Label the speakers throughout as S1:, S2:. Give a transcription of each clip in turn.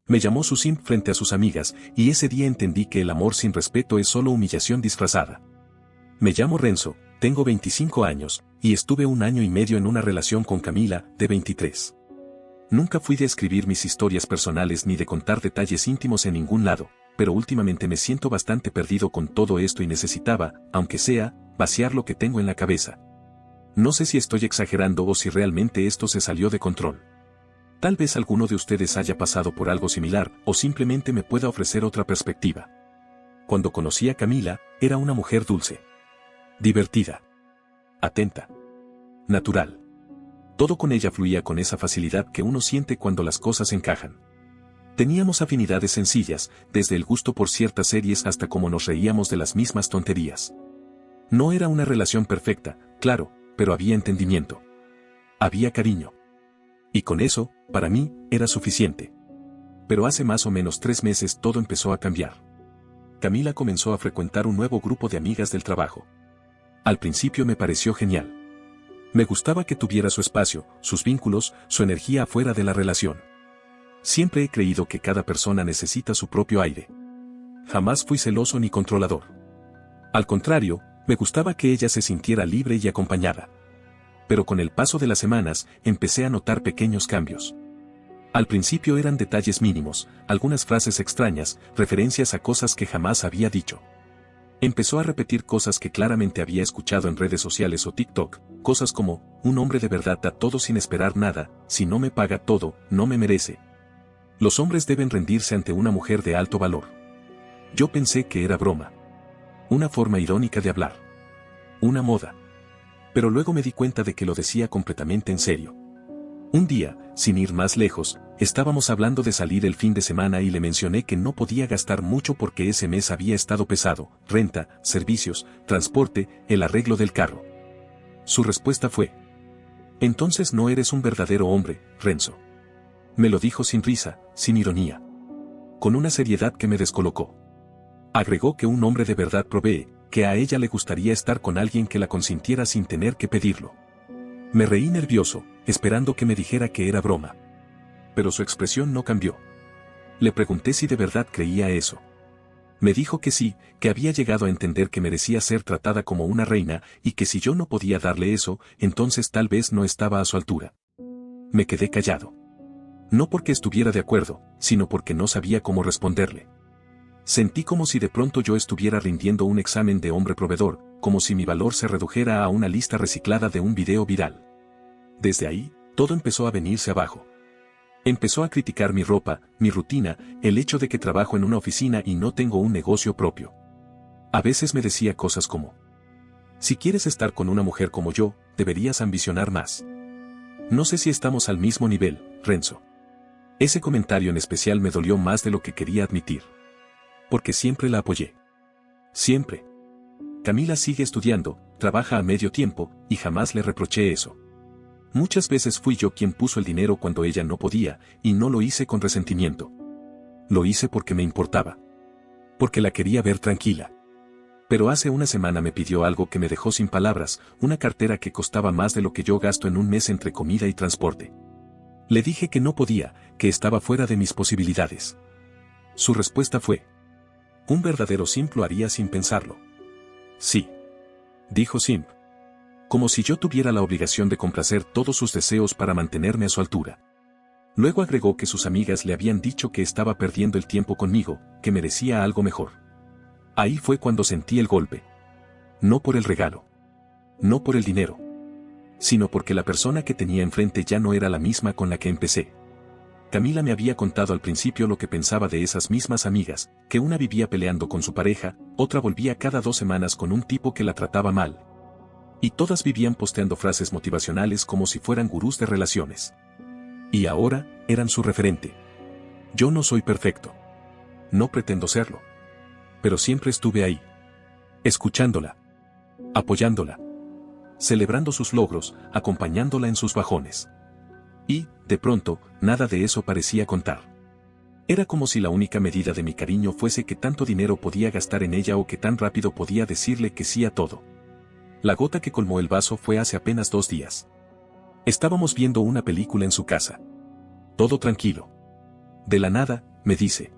S1: Me llamó su simp frente a sus amigas, y ese día entendí que el amor sin respeto es solo humillación disfrazada. Me llamo Renzo, tengo 25 años, y estuve 1 año y medio en una relación con Camila, de 23. Nunca fui de escribir mis historias personales ni de contar detalles íntimos en ningún lado, pero últimamente me siento bastante perdido con todo esto y necesitaba, aunque sea, vaciar lo que tengo en la cabeza. No sé si estoy exagerando o si realmente esto se salió de control. Tal vez alguno de ustedes haya pasado por algo similar o simplemente me pueda ofrecer otra perspectiva. Cuando conocí a Camila, era una mujer dulce, divertida, atenta, natural. Todo con ella fluía con esa facilidad que uno siente cuando las cosas encajan. Teníamos afinidades sencillas, desde el gusto por ciertas series hasta cómo nos reíamos de las mismas tonterías. No era una relación perfecta, claro, pero había entendimiento. Había cariño. Y con eso, para mí, era suficiente. Pero hace más o menos 3 meses todo empezó a cambiar. Camila comenzó a frecuentar un nuevo grupo de amigas del trabajo. Al principio me pareció genial. Me gustaba que tuviera su espacio, sus vínculos, su energía afuera de la relación. Siempre he creído que cada persona necesita su propio aire. Jamás fui celoso ni controlador. Al contrario, me gustaba que ella se sintiera libre y acompañada. Pero con el paso de las semanas, empecé a notar pequeños cambios. Al principio eran detalles mínimos, algunas frases extrañas, referencias a cosas que jamás había dicho. Empezó a repetir cosas que claramente había escuchado en redes sociales o TikTok, cosas como, un hombre de verdad da todo sin esperar nada, si no me paga todo, no me merece. Los hombres deben rendirse ante una mujer de alto valor. Yo pensé que era broma. Una forma irónica de hablar. Una moda. Pero luego me di cuenta de que lo decía completamente en serio. Un día, sin ir más lejos, estábamos hablando de salir el fin de semana y le mencioné que no podía gastar mucho porque ese mes había estado pesado, renta, servicios, transporte, el arreglo del carro. Su respuesta fue: entonces no eres un verdadero hombre, Renzo. Me lo dijo sin risa, sin ironía. Con una seriedad que me descolocó. Agregó que un hombre de verdad provee, que a ella le gustaría estar con alguien que la consintiera sin tener que pedirlo. Me reí nervioso, esperando que me dijera que era broma. Pero su expresión no cambió. Le pregunté si de verdad creía eso. Me dijo que sí, que había llegado a entender que merecía ser tratada como una reina y que si yo no podía darle eso, entonces tal vez no estaba a su altura. Me quedé callado. No porque estuviera de acuerdo, sino porque no sabía cómo responderle. Sentí como si de pronto yo estuviera rindiendo un examen de hombre proveedor, como si mi valor se redujera a una lista reciclada de un video viral. Desde ahí, todo empezó a venirse abajo. Empezó a criticar mi ropa, mi rutina, el hecho de que trabajo en una oficina y no tengo un negocio propio. A veces me decía cosas como: si quieres estar con una mujer como yo, deberías ambicionar más. No sé si estamos al mismo nivel, Renzo. Ese comentario en especial me dolió más de lo que quería admitir. Porque siempre la apoyé. Siempre. Camila sigue estudiando, trabaja a medio tiempo, y jamás le reproché eso. Muchas veces fui yo quien puso el dinero cuando ella no podía, y no lo hice con resentimiento. Lo hice porque me importaba. Porque la quería ver tranquila. Pero hace una semana me pidió algo que me dejó sin palabras, una cartera que costaba más de lo que yo gasto en un mes entre comida y transporte. Le dije que no podía, que estaba fuera de mis posibilidades. Su respuesta fue: un verdadero simp lo haría sin pensarlo. Sí. Dijo simp. Como si yo tuviera la obligación de complacer todos sus deseos para mantenerme a su altura. Luego agregó que sus amigas le habían dicho que estaba perdiendo el tiempo conmigo, que merecía algo mejor. Ahí fue cuando sentí el golpe. No por el regalo. No por el dinero. Sino porque la persona que tenía enfrente ya no era la misma con la que empecé. Camila me había contado al principio lo que pensaba de esas mismas amigas, que una vivía peleando con su pareja, otra volvía cada 2 semanas con un tipo que la trataba mal. Y todas vivían posteando frases motivacionales como si fueran gurús de relaciones. Y ahora, eran su referente. Yo no soy perfecto. No pretendo serlo. Pero siempre estuve ahí. Escuchándola. Apoyándola. Celebrando sus logros, acompañándola en sus bajones. Y, de pronto, nada de eso parecía contar. Era como si la única medida de mi cariño fuese qué tanto dinero podía gastar en ella o qué tan rápido podía decirle que sí a todo. La gota que colmó el vaso fue hace apenas 2 días. Estábamos viendo una película en su casa. Todo tranquilo. De la nada, me dice.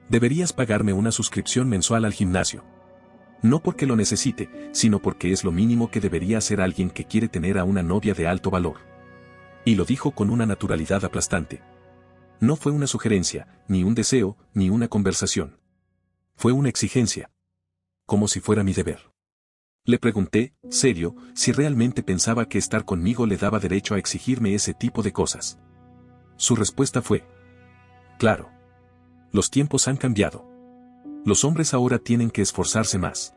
S1: Deberías pagarme una suscripción mensual al gimnasio. No porque lo necesite, sino porque es lo mínimo que debería hacer alguien que quiere tener a una novia de alto valor. Y lo dijo con una naturalidad aplastante. No fue una sugerencia, ni un deseo, ni una conversación. Fue una exigencia. Como si fuera mi deber. Le pregunté, serio, si realmente pensaba que estar conmigo le daba derecho a exigirme ese tipo de cosas. Su respuesta fue: claro. Los tiempos han cambiado. Los hombres ahora tienen que esforzarse más.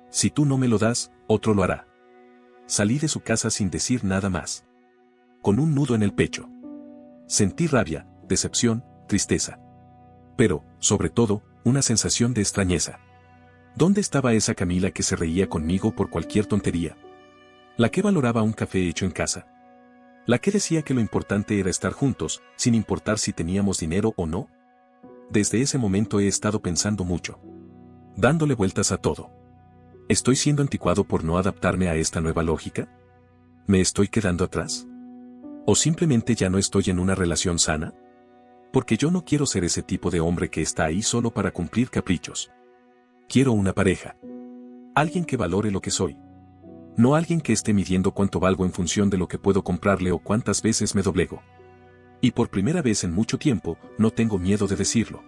S1: Si tú no me lo das, otro lo hará. Salí de su casa sin decir nada más. Con un nudo en el pecho. Sentí rabia, decepción, tristeza. Pero, sobre todo, una sensación de extrañeza. ¿Dónde estaba esa Camila que se reía conmigo por cualquier tontería? La que valoraba un café hecho en casa. La que decía que lo importante era estar juntos, sin importar si teníamos dinero o no. Desde ese momento he estado pensando mucho. Dándole vueltas a todo. ¿Estoy siendo anticuado por no adaptarme a esta nueva lógica? ¿Me estoy quedando atrás? ¿O simplemente ya no estoy en una relación sana? Porque yo no quiero ser ese tipo de hombre que está ahí solo para cumplir caprichos. Quiero una pareja. Alguien que valore lo que soy. No alguien que esté midiendo cuánto valgo en función de lo que puedo comprarle o cuántas veces me doblego. Y por primera vez en mucho tiempo, no tengo miedo de decirlo.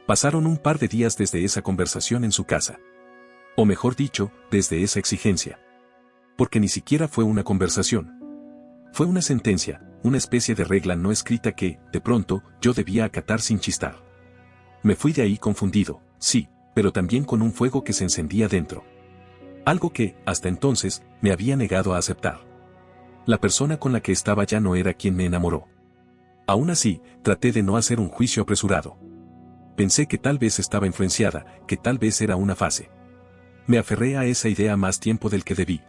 S1: Pasaron un par de días desde esa conversación en su casa. O mejor dicho, desde esa exigencia. Porque ni siquiera fue una conversación. Fue una sentencia, una especie de regla no escrita que, de pronto, yo debía acatar sin chistar. Me fui de ahí confundido, sí, pero también con un fuego que se encendía dentro. Algo que, hasta entonces, me había negado a aceptar. La persona con la que estaba ya no era quien me enamoró. Aún así, traté de no hacer un juicio apresurado. Pensé que tal vez estaba influenciada, que tal vez era una fase. Me aferré a esa idea más tiempo del que debí.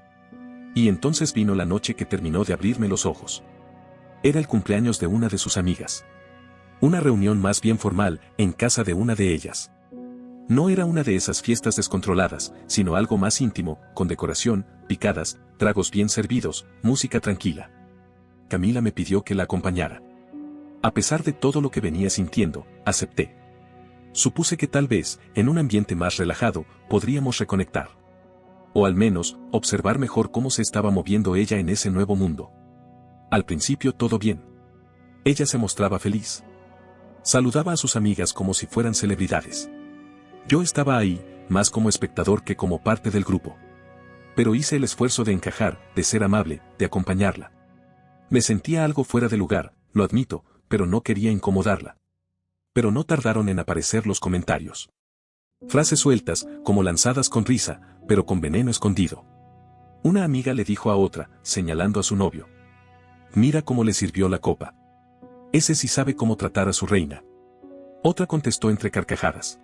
S1: Y entonces vino la noche que terminó de abrirme los ojos. Era el cumpleaños de una de sus amigas. Una reunión más bien formal, en casa de una de ellas. No era una de esas fiestas descontroladas, sino algo más íntimo, con decoración, picadas, tragos bien servidos, música tranquila. Camila me pidió que la acompañara. A pesar de todo lo que venía sintiendo, acepté. Supuse que tal vez, en un ambiente más relajado, podríamos reconectar. O al menos, observar mejor cómo se estaba moviendo ella en ese nuevo mundo. Al principio todo bien. Ella se mostraba feliz. Saludaba a sus amigas como si fueran celebridades. Yo estaba ahí, más como espectador que como parte del grupo. Pero hice el esfuerzo de encajar, de ser amable, de acompañarla. Me sentía algo fuera de lugar, lo admito, pero no quería incomodarla. Pero no tardaron en aparecer los comentarios. Frases sueltas, como lanzadas con risa, pero con veneno escondido. Una amiga le dijo a otra, señalando a su novio: mira cómo le sirvió la copa. Ese sí sabe cómo tratar a su reina. Otra contestó entre carcajadas: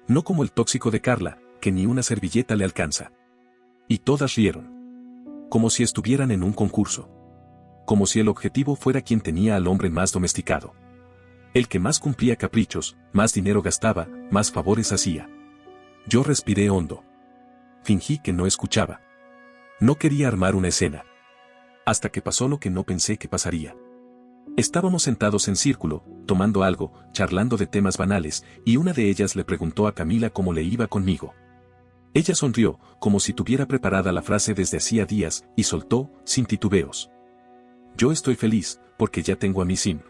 S1: no como el tóxico de Carla, que ni una servilleta le alcanza. Y todas rieron. Como si estuvieran en un concurso. Como si el objetivo fuera quien tenía al hombre más domesticado. El que más cumplía caprichos, más dinero gastaba, más favores hacía. Yo respiré hondo. Fingí que no escuchaba. No quería armar una escena. Hasta que pasó lo que no pensé que pasaría. Estábamos sentados en círculo, tomando algo, charlando de temas banales, y una de ellas le preguntó a Camila cómo le iba conmigo. Ella sonrió, como si tuviera preparada la frase desde hacía días, y soltó, sin titubeos: yo estoy feliz, porque ya tengo a mi sim.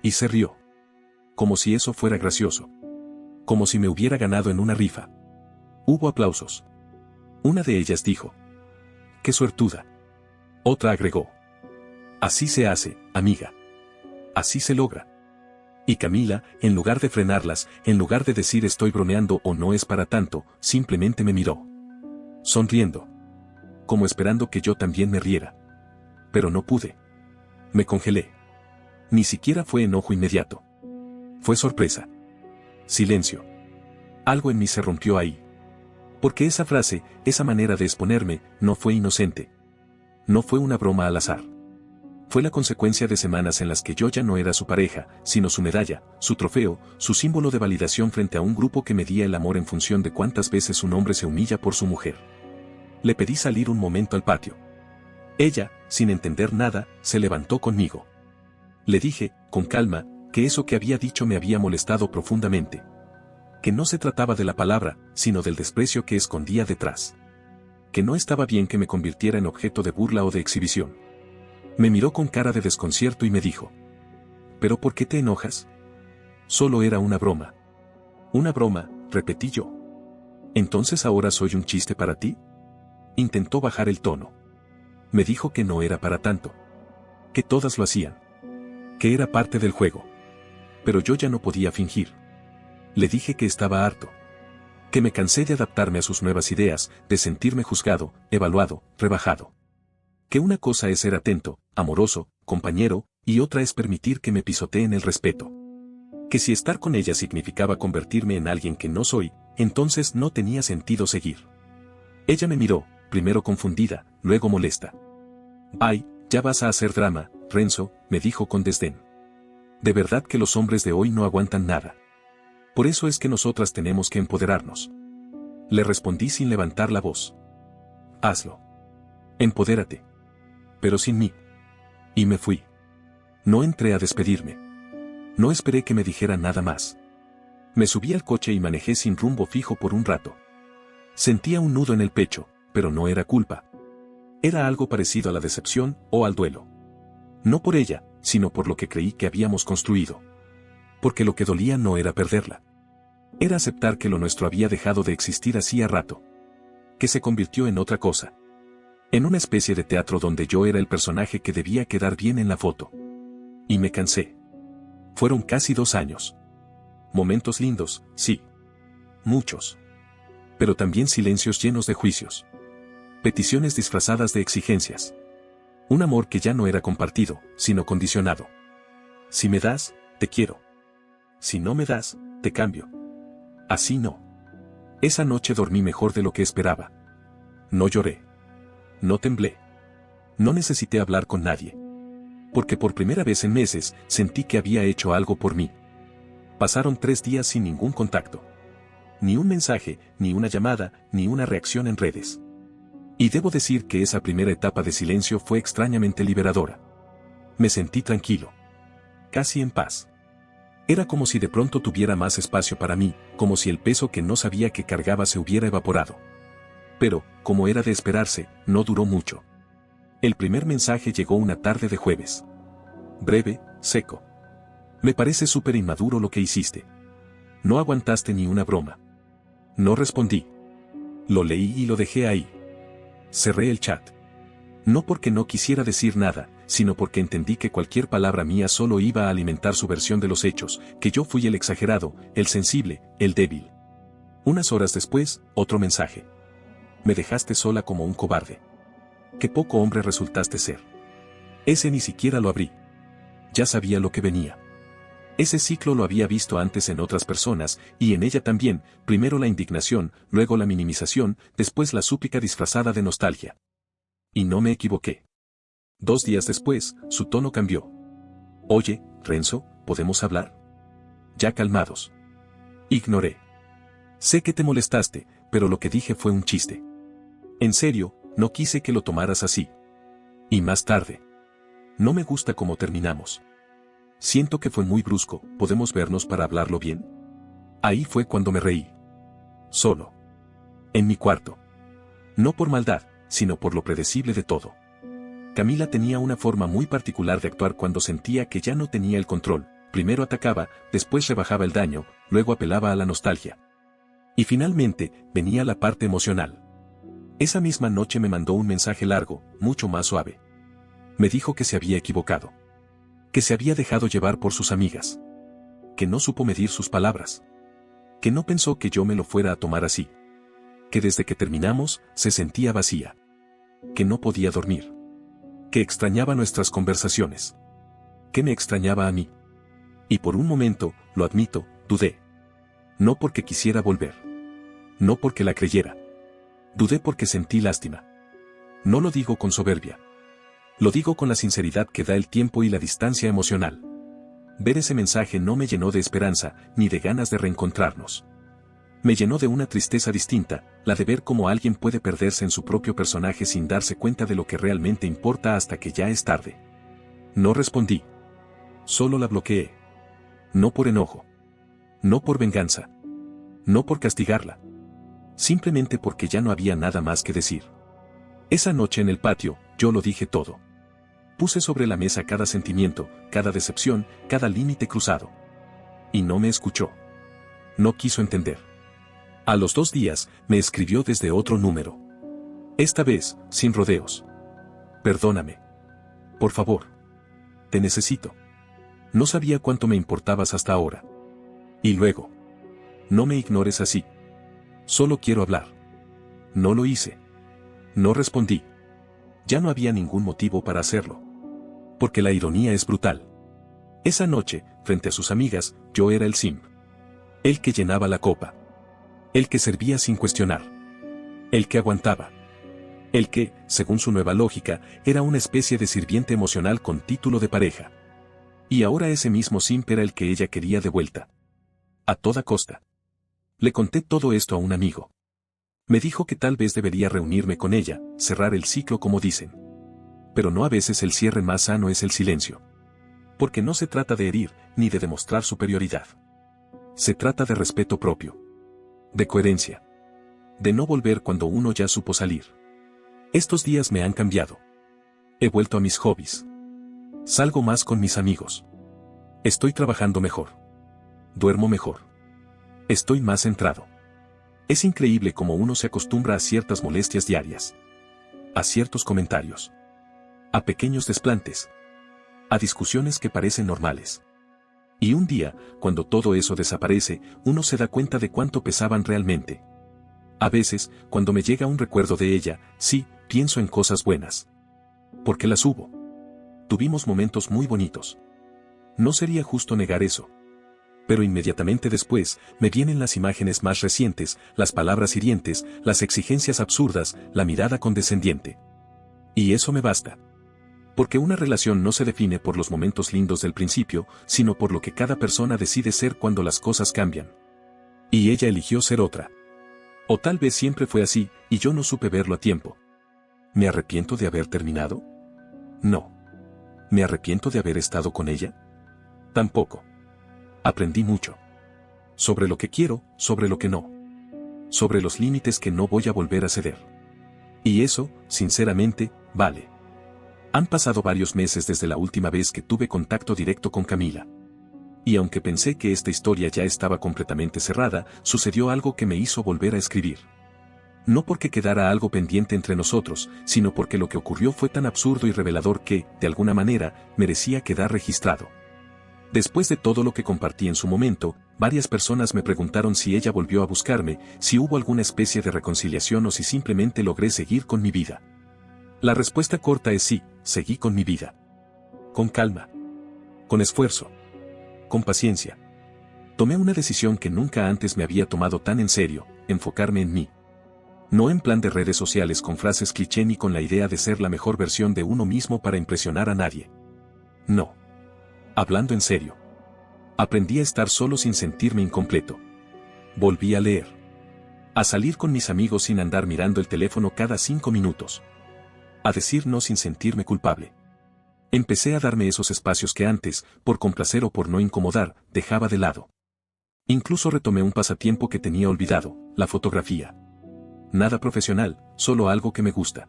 S1: Y se rió. Como si eso fuera gracioso. Como si me hubiera ganado en una rifa. Hubo aplausos. Una de ellas dijo: ¡qué suertuda! Otra agregó: así se hace, amiga. Así se logra. Y Camila, en lugar de frenarlas, en lugar de decir estoy bromeando o no es para tanto, simplemente me miró. Sonriendo. Como esperando que yo también me riera. Pero no pude. Me congelé. Ni siquiera fue enojo inmediato. Fue sorpresa. Silencio. Algo en mí se rompió ahí. Porque esa frase, esa manera de exponerme, no fue inocente. No fue una broma al azar. Fue la consecuencia de semanas en las que yo ya no era su pareja, sino su medalla, su trofeo, su símbolo de validación frente a un grupo que medía el amor en función de cuántas veces un hombre se humilla por su mujer. Le pedí salir un momento al patio. Ella, sin entender nada, se levantó conmigo. Le dije, con calma: que eso que había dicho me había molestado profundamente. Que no se trataba de la palabra, sino del desprecio que escondía detrás. Que no estaba bien que me convirtiera en objeto de burla o de exhibición. Me miró con cara de desconcierto y me dijo: ¿pero por qué te enojas? Solo era una broma. Una broma, repetí yo. ¿Entonces ahora soy un chiste para ti? Intentó bajar el tono. Me dijo que no era para tanto. Que todas lo hacían. Que era parte del juego. Pero yo ya no podía fingir. Le dije que estaba harto. Que me cansé de adaptarme a sus nuevas ideas, de sentirme juzgado, evaluado, rebajado. Que una cosa es ser atento, amoroso, compañero, y otra es permitir que me pisoteen el respeto. Que si estar con ella significaba convertirme en alguien que no soy, entonces no tenía sentido seguir. Ella me miró, primero confundida, luego molesta. «Ay, ya vas a hacer drama, Renzo», me dijo con desdén. «De verdad que los hombres de hoy no aguantan nada. Por eso es que nosotras tenemos que empoderarnos». Le respondí sin levantar la voz. «Hazlo. Empodérate. Pero sin mí». Y me fui. No entré a despedirme. No esperé que me dijera nada más. Me subí al coche y manejé sin rumbo fijo por un rato. Sentía un nudo en el pecho, pero no era culpa. Era algo parecido a la decepción o al duelo. No por ella, sino por lo que creí que habíamos construido. Porque lo que dolía no era perderla. Era aceptar que lo nuestro había dejado de existir hacía rato. Que se convirtió en otra cosa. En una especie de teatro donde yo era el personaje que debía quedar bien en la foto. Y me cansé. Fueron casi 2 años. Momentos lindos, sí. Muchos. Pero también silencios llenos de juicios. Peticiones disfrazadas de exigencias. Un amor que ya no era compartido, sino condicionado. Si me das, te quiero. Si no me das, te cambio. Así no. Esa noche dormí mejor de lo que esperaba. No lloré. No temblé. No necesité hablar con nadie. Porque por primera vez en meses sentí que había hecho algo por mí. Pasaron 3 días sin ningún contacto. Ni un mensaje, ni una llamada, ni una reacción en redes. Y debo decir que esa primera etapa de silencio fue extrañamente liberadora. Me sentí tranquilo. Casi en paz. Era como si de pronto tuviera más espacio para mí, como si el peso que no sabía que cargaba se hubiera evaporado. Pero, como era de esperarse, no duró mucho. El primer mensaje llegó una tarde de jueves. Breve, seco. Me parece súper inmaduro lo que hiciste. No aguantaste ni una broma. No respondí. Lo leí y lo dejé ahí. Cerré el chat. No porque no quisiera decir nada, sino porque entendí que cualquier palabra mía solo iba a alimentar su versión de los hechos, que yo fui el exagerado, el sensible, el débil. Unas horas después, otro mensaje. Me dejaste sola como un cobarde. Qué poco hombre resultaste ser. Ese ni siquiera lo abrí. Ya sabía lo que venía. Ese ciclo lo había visto antes en otras personas, y en ella también, primero la indignación, luego la minimización, después la súplica disfrazada de nostalgia. Y no me equivoqué. 2 días después, su tono cambió. Oye, Renzo, ¿podemos hablar? Ya calmados. Ignoré. Sé que te molestaste, pero lo que dije fue un chiste. En serio, no quise que lo tomaras así. Y más tarde. No me gusta cómo terminamos. Siento que fue muy brusco, ¿podemos vernos para hablarlo bien? Ahí fue cuando me reí. Solo. En mi cuarto. No por maldad, sino por lo predecible de todo. Camila tenía una forma muy particular de actuar cuando sentía que ya no tenía el control. Primero atacaba, después rebajaba el daño, luego apelaba a la nostalgia. Y finalmente, venía la parte emocional. Esa misma noche me mandó un mensaje largo, mucho más suave. Me dijo que se había equivocado. Que se había dejado llevar por sus amigas. Que no supo medir sus palabras. Que no pensó que yo me lo fuera a tomar así. Que desde que terminamos, se sentía vacía. Que no podía dormir. Que extrañaba nuestras conversaciones. Que me extrañaba a mí. Y por un momento, lo admito, dudé. No porque quisiera volver. No porque la creyera. Dudé porque sentí lástima. No lo digo con soberbia. Lo digo con la sinceridad que da el tiempo y la distancia emocional. Ver ese mensaje no me llenó de esperanza, ni de ganas de reencontrarnos. Me llenó de una tristeza distinta, la de ver cómo alguien puede perderse en su propio personaje sin darse cuenta de lo que realmente importa hasta que ya es tarde. No respondí. Solo la bloqueé. No por enojo. No por venganza. No por castigarla. Simplemente porque ya no había nada más que decir. Esa noche en el patio, yo lo dije todo. Puse sobre la mesa cada sentimiento, cada decepción, cada límite cruzado. Y no me escuchó. No quiso entender. A los 2 días, me escribió desde otro número. Esta vez, sin rodeos. Perdóname. Por favor. Te necesito. No sabía cuánto me importabas hasta ahora. Y luego. No me ignores así. Solo quiero hablar. No lo hice. No respondí. Ya no había ningún motivo para hacerlo. Porque la ironía es brutal. Esa noche, frente a sus amigas, yo era el simp. El que llenaba la copa. El que servía sin cuestionar. El que aguantaba. El que, según su nueva lógica, era una especie de sirviente emocional con título de pareja. Y ahora ese mismo simp era el que ella quería de vuelta. A toda costa. Le conté todo esto a un amigo. Me dijo que tal vez debería reunirme con ella, cerrar el ciclo como dicen. Pero no, a veces el cierre más sano es el silencio. Porque no se trata de herir, ni de demostrar superioridad. Se trata de respeto propio. De coherencia. De no volver cuando uno ya supo salir. Estos días me han cambiado. He vuelto a mis hobbies. Salgo más con mis amigos. Estoy trabajando mejor. Duermo mejor. Estoy más centrado. Es increíble cómo uno se acostumbra a ciertas molestias diarias. A ciertos comentarios. A pequeños desplantes. A discusiones que parecen normales. Y un día, cuando todo eso desaparece, uno se da cuenta de cuánto pesaban realmente. A veces, cuando me llega un recuerdo de ella, sí, pienso en cosas buenas. Porque las hubo. Tuvimos momentos muy bonitos. No sería justo negar eso. Pero inmediatamente después, me vienen las imágenes más recientes, las palabras hirientes, las exigencias absurdas, la mirada condescendiente. Y eso me basta. Porque una relación no se define por los momentos lindos del principio, sino por lo que cada persona decide ser cuando las cosas cambian. Y ella eligió ser otra. O tal vez siempre fue así, y yo no supe verlo a tiempo. ¿Me arrepiento de haber terminado? No. ¿Me arrepiento de haber estado con ella? Tampoco. Aprendí mucho. Sobre lo que quiero, sobre lo que no. Sobre los límites que no voy a volver a ceder. Y eso, sinceramente, vale. Han pasado varios meses desde la última vez que tuve contacto directo con Camila. Y aunque pensé que esta historia ya estaba completamente cerrada, sucedió algo que me hizo volver a escribir. No porque quedara algo pendiente entre nosotros, sino porque lo que ocurrió fue tan absurdo y revelador que, de alguna manera, merecía quedar registrado. Después de todo lo que compartí en su momento, varias personas me preguntaron si ella volvió a buscarme, si hubo alguna especie de reconciliación o si simplemente logré seguir con mi vida. La respuesta corta es sí, seguí con mi vida. Con calma. Con esfuerzo. Con paciencia. Tomé una decisión que nunca antes me había tomado tan en serio, enfocarme en mí. No en plan de redes sociales con frases cliché ni con la idea de ser la mejor versión de uno mismo para impresionar a nadie. No. Hablando en serio. Aprendí a estar solo sin sentirme incompleto. Volví a leer. A salir con mis amigos sin andar mirando el teléfono cada 5 minutos. A decir no sin sentirme culpable. Empecé a darme esos espacios que antes, por complacer o por no incomodar, dejaba de lado. Incluso retomé un pasatiempo que tenía olvidado, la fotografía. Nada profesional, solo algo que me gusta.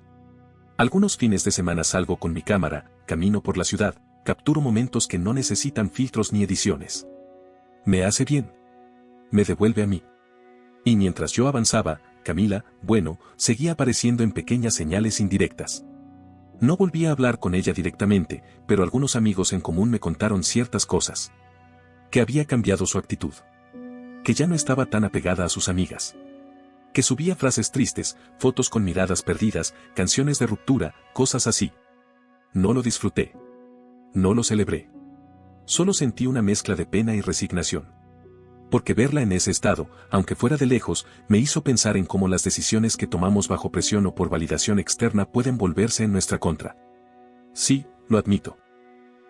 S1: Algunos fines de semana salgo con mi cámara, camino por la ciudad, capturo momentos que no necesitan filtros ni ediciones. Me hace bien. Me devuelve a mí. Y mientras yo avanzaba, Camila, bueno, seguía apareciendo en pequeñas señales indirectas. No volví a hablar con ella directamente, pero algunos amigos en común me contaron ciertas cosas. Que había cambiado su actitud. Que ya no estaba tan apegada a sus amigas. Que subía frases tristes, fotos con miradas perdidas, canciones de ruptura, cosas así. No lo disfruté. No lo celebré. Solo sentí una mezcla de pena y resignación. Porque verla en ese estado, aunque fuera de lejos, me hizo pensar en cómo las decisiones que tomamos bajo presión o por validación externa pueden volverse en nuestra contra. Sí, lo admito.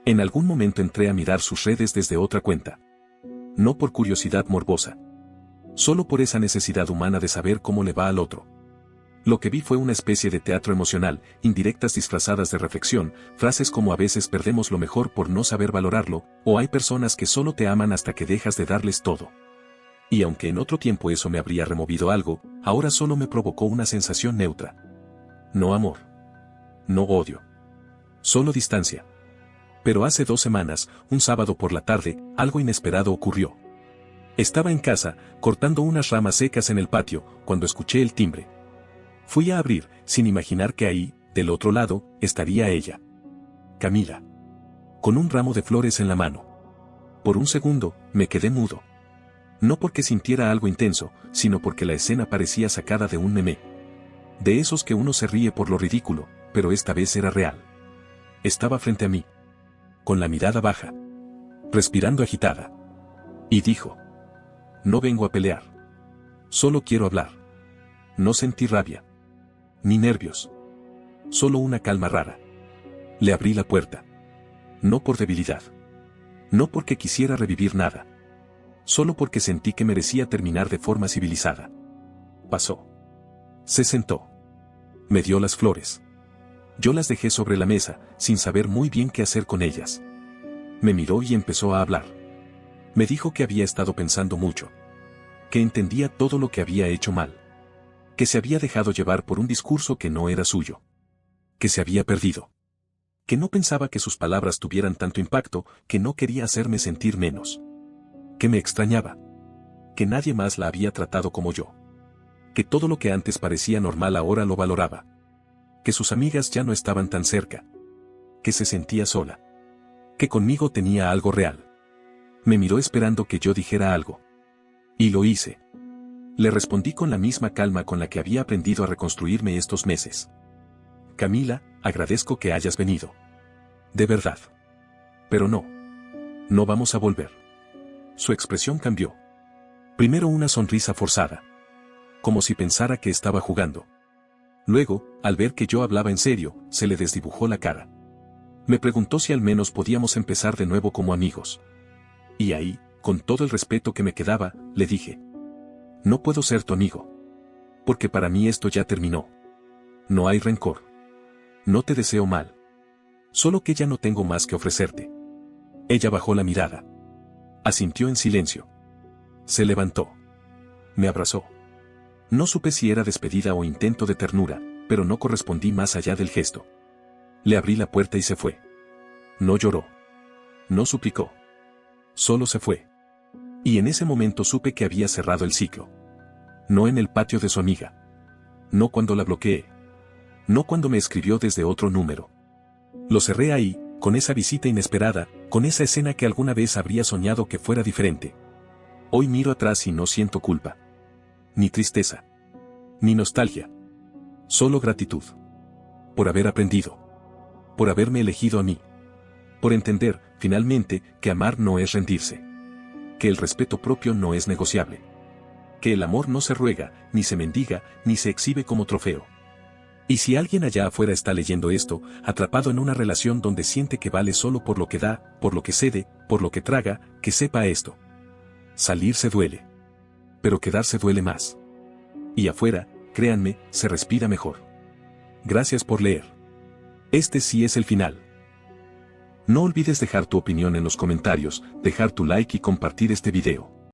S1: En algún momento entré a mirar sus redes desde otra cuenta. No por curiosidad morbosa. Solo por esa necesidad humana de saber cómo le va al otro. Lo que vi fue una especie de teatro emocional, indirectas disfrazadas de reflexión, frases como a veces perdemos lo mejor por no saber valorarlo, o hay personas que solo te aman hasta que dejas de darles todo. Y aunque en otro tiempo eso me habría removido algo, ahora solo me provocó una sensación neutra. No amor. No odio. Solo distancia. Pero hace 2 semanas, un sábado por la tarde, algo inesperado ocurrió. Estaba en casa, cortando unas ramas secas en el patio, cuando escuché el timbre. Fui a abrir, sin imaginar que ahí, del otro lado, estaría ella. Camila. Con un ramo de flores en la mano. Por un segundo, me quedé mudo. No porque sintiera algo intenso, sino porque la escena parecía sacada de un meme. De esos que uno se ríe por lo ridículo, pero esta vez era real. Estaba frente a mí. Con la mirada baja. Respirando agitada. Y dijo: no vengo a pelear. Solo quiero hablar. No sentí rabia. Ni nervios. Solo una calma rara. Le abrí la puerta. No por debilidad. No porque quisiera revivir nada. Solo porque sentí que merecía terminar de forma civilizada. Pasó. Se sentó. Me dio las flores. Yo las dejé sobre la mesa, sin saber muy bien qué hacer con ellas. Me miró y empezó a hablar. Me dijo que había estado pensando mucho. Que entendía todo lo que había hecho mal. Que se había dejado llevar por un discurso que no era suyo. Que se había perdido. Que no pensaba que sus palabras tuvieran tanto impacto, que no quería hacerme sentir menos. Que me extrañaba. Que nadie más la había tratado como yo. Que todo lo que antes parecía normal ahora lo valoraba. Que sus amigas ya no estaban tan cerca. Que se sentía sola. Que conmigo tenía algo real. Me miró esperando que yo dijera algo. Y lo hice. Le respondí con la misma calma con la que había aprendido a reconstruirme estos meses. Camila, agradezco que hayas venido. De verdad. Pero no. No vamos a volver. Su expresión cambió. Primero una sonrisa forzada. Como si pensara que estaba jugando. Luego, al ver que yo hablaba en serio, se le desdibujó la cara. Me preguntó si al menos podíamos empezar de nuevo como amigos. Y ahí, con todo el respeto que me quedaba, le dije: no puedo ser tu amigo. Porque para mí esto ya terminó. No hay rencor. No te deseo mal. Solo que ya no tengo más que ofrecerte. Ella bajó la mirada. Asintió en silencio. Se levantó. Me abrazó. No supe si era despedida o intento de ternura, pero no correspondí más allá del gesto. Le abrí la puerta y se fue. No lloró. No suplicó. Solo se fue. Y en ese momento supe que había cerrado el ciclo. No en el patio de su amiga. No cuando la bloqueé. No cuando me escribió desde otro número. Lo cerré ahí, con esa visita inesperada, con esa escena que alguna vez habría soñado que fuera diferente. Hoy miro atrás y no siento culpa. Ni tristeza. Ni nostalgia. Solo gratitud. Por haber aprendido. Por haberme elegido a mí. Por entender, finalmente, que amar no es rendirse. Que el respeto propio no es negociable. Que el amor no se ruega, ni se mendiga, ni se exhibe como trofeo. Y si alguien allá afuera está leyendo esto, atrapado en una relación donde siente que vale solo por lo que da, por lo que cede, por lo que traga, que sepa esto. Salirse duele. Pero quedarse duele más. Y afuera, créanme, se respira mejor. Gracias por leer. Este sí es el final. No olvides dejar tu opinión en los comentarios, dejar tu like y compartir este video.